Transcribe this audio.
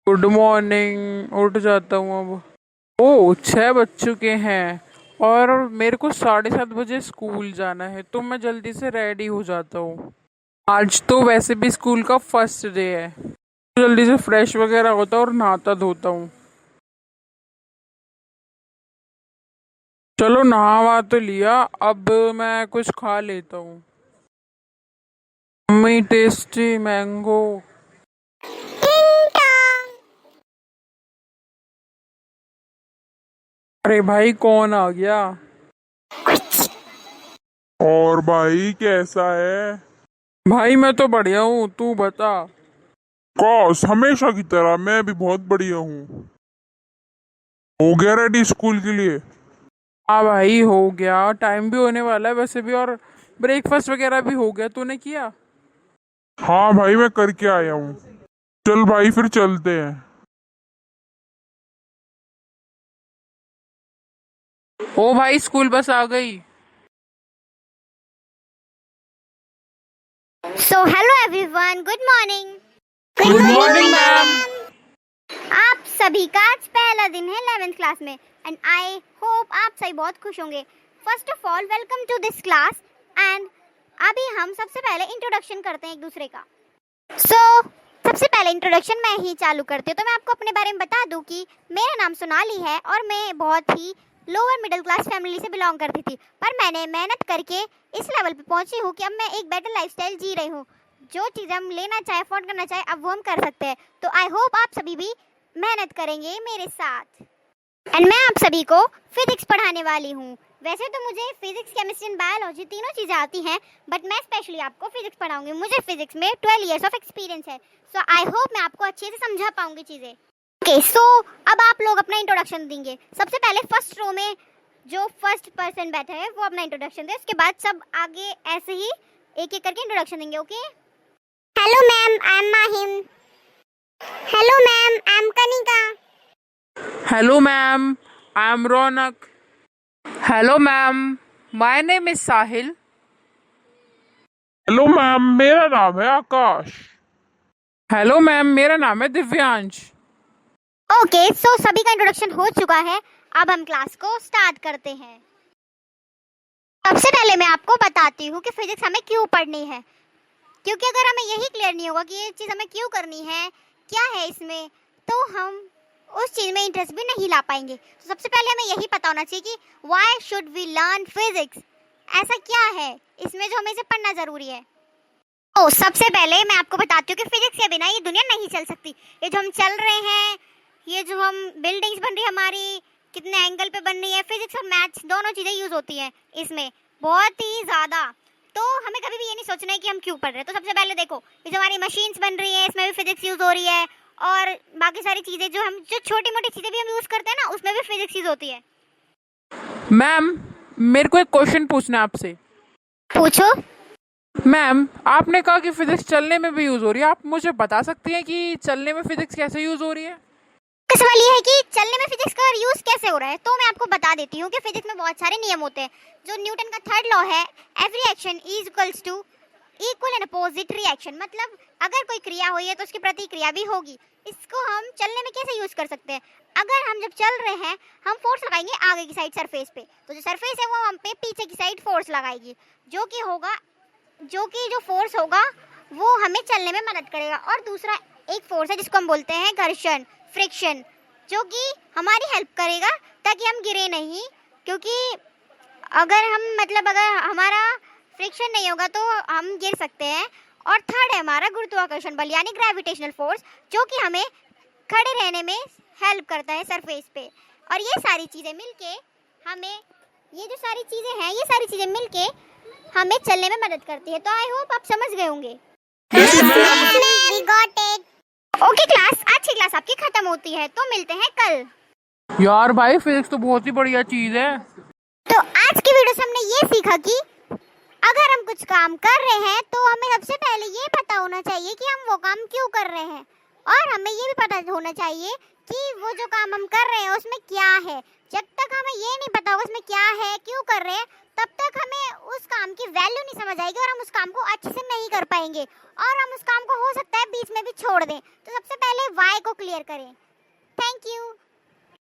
Good morning. उठ जाता हूँ अब। ओ 6 बज चुके हैं और मेरे को 7:30 बजे स्कूल जाना है, तो मैं जल्दी से रेडी हो जाता हूँ। आज तो वैसे भी स्कूल का फर्स्ट डे है, तो जल्दी से फ्रेश वगैरह होता हूँ और नहाता धोता हूँ। चलो नहावा तो लिया, अब मैं कुछ खा लेता हूँ। Mummy tasty mango. अरे भाई कौन आ गया? और भाई कैसा है? भाई मैं तो बढ़िया हूँ, तू बता। कॉस हमेशा की तरह मैं भी बहुत बढ़िया हूँ। हो गया रेडी स्कूल के लिए? हाँ भाई हो गया, टाइम भी होने वाला है वैसे भी, और ब्रेकफास्ट वगैरह भी हो गया। तूने किया? हाँ भाई मैं करके आया हूँ। चल भाई फिर चलते हैं। ओ भाई स्कूल बस आ गई। So hello everyone, good morning. Good morning ma'am. आप सभी का आज पहला दिन है 11th क्लास में एंड आई होप आप सभी बहुत खुश होंगे। First of all welcome to this class and अभी हम सबसे पहले इंट्रोडक्शन करते हैं एक दूसरे का। सबसे पहले इंट्रोडक्शन मैं ही चालू करती हूँ। तो मैं आपको अपने बारे में बता दूं कि मेरा नाम सोनाली है और मैं बहुत ही लोअर मिडिल क्लास फैमिली से बिलोंग करती थी, पर मैंने मेहनत करके इस लेवल पे पहुंची हूँ कि अब मैं एक बेटर लाइफस्टाइल जी रही हूँ। जो चीज़ हम लेना चाहे, अफोर्ड करना चाहे, अब वो हम कर सकते हैं। तो आई होप आप सभी भी मेहनत करेंगे मेरे साथ। एंड मैं आप सभी को फिजिक्स पढ़ाने वाली हूँ। वैसे तो मुझे फिजिक्स, केमिस्ट्री एंड बायोलॉजी तीनों चीज़ें आती हैं, बट मैं स्पेशली आपको फिजिक्स पढ़ाऊंगी। मुझे फिजिक्स में 12 इयर्स ऑफ एक्सपीरियंस है, सो आई होप मैं आपको अच्छे से समझा पाऊंगी चीज़ें। ओके, सो अब आप लोग अपना इंट्रोडक्शन देंगे। सबसे पहले फर्स्ट रो में जो फर्स्ट पर्सन बैठा है वो अपना इंट्रोडक्शन दे, उसके बाद सब आगे ऐसे ही एक एक करके इंट्रोडक्शन देंगे। Okay? Hello ma'am, I am Mahim. Hello ma'am, I am Kanika. Hello ma'am, I am Raunak. Hello ma'am, my name is Sahil. Hello ma'am, मेरा नाम है आकाश। हेलो मैम, मेरा नाम है दिव्यांश। ओके, सो सभी का इंट्रोडक्शन हो चुका है। अब हम क्लास को स्टार्ट करते हैं। सबसे पहले मैं आपको बताती हूँ कि फिजिक्स हमें क्यों पढ़नी है, क्योंकि अगर हमें यही क्लियर नहीं होगा कि ये चीज़ हमें क्यों करनी है, क्या है इसमें, तो हम उस चीज़ में इंटरेस्ट भी नहीं ला पाएंगे। तो सबसे पहले हमें यही पता होना चाहिए कि why should we learn physics, ऐसा क्या है इसमें जो हमें इसे पढ़ना ज़रूरी है। तो सबसे पहले मैं आपको बताती हूँ कि फिजिक्स के बिना ये दुनिया नहीं चल सकती। ये जो हम चल रहे हैं, ये जो हम बिल्डिंग्स बन रही है हमारी, कितने एंगल पे बन रही है, फिजिक्स और मैथ्स दोनों चीज़ें यूज़ होती हैं इसमें, बहुत ही ज़्यादा। तो हमें कभी भी ये नहीं सोचना है कि हम क्यों पढ़ रहे हैं। तो सबसे पहले देखो, ये जो हमारी मशीन्स बन रही है इसमें भी फिजिक्स यूज़ हो रही है, और बाकी सारी चीज़ें जो छोटी मोटी चीज़ें भी हम यूज़ करते हैं ना, उसमें भी फिजिक्स यूज़ होती है। मैम मेरे को एक क्वेश्चन पूछना है आपसे। पूछो। मैम आपने कहा कि फिजिक्स चलने में भी यूज हो रही है, आप मुझे बता सकती हैं कि चलने में फिजिक्स कैसे यूज हो रही है? सवाल ये है कि चलने में फिजिक्स का यूज कैसे हो रहा है। तो मैं आपको बता देती हूँ कि फिजिक्स में बहुत सारे नियम होते हैं। जो न्यूटन का थर्ड लॉ है, every action is equals to equal and opposite reaction, मतलब अगर कोई क्रिया हुई है तो उसकी प्रतिक्रिया भी होगी। इसको हम चलने में कैसे यूज कर सकते हैं? अगर हम जब चल रहे हैं, हम फोर्स लगाएंगे आगे की साइड सरफेस पे, तो जो सरफेस है वो हम पे पीछे की साइड फोर्स लगाएगी, जो फोर्स होगा वो हमें चलने में मदद करेगा। और दूसरा एक फोर्स है जिसको हम बोलते हैं घर्षण, फ्रिक्शन, जो कि हमारी हेल्प करेगा ताकि हम गिरे नहीं, क्योंकि अगर हमारा फ्रिक्शन नहीं होगा तो हम गिर सकते हैं। और थर्ड है हमारा गुरुत्वाकर्षण बल यानी ग्रेविटेशनल फोर्स, जो कि हमें खड़े रहने में हेल्प करता है सरफेस पे। और ये सारी चीज़ें मिलके मिलके हमें चलने में मदद करती है। तो आई होप आप समझ गए होंगे। ओके क्लास, आज की क्लास आपकी खत्म होती है, तो मिलते हैं कल। यार भाई फिजिक्स तो बहुत ही बढ़िया चीज है। तो आज की वीडियो से हमने ये सीखा कि अगर हम कुछ काम कर रहे हैं तो हमें सबसे पहले ये पता होना चाहिए कि हम वो काम क्यों कर रहे हैं। और हमें ये भी पता होना चाहिए कि वो जो काम हम कर रहे हैं उसमें क्या है। जब तक हमें ये नहीं पता होगा उसमें क्या है, क्यों कर रहे हैं, तब तक हमें उस काम की वैल्यू नहीं समझ आएगी और हम उस काम को अच्छे से नहीं कर पाएंगे और हम उस काम को हो सकता है बीच में भी छोड़ दें। तो सबसे पहले वाई को क्लियर करें।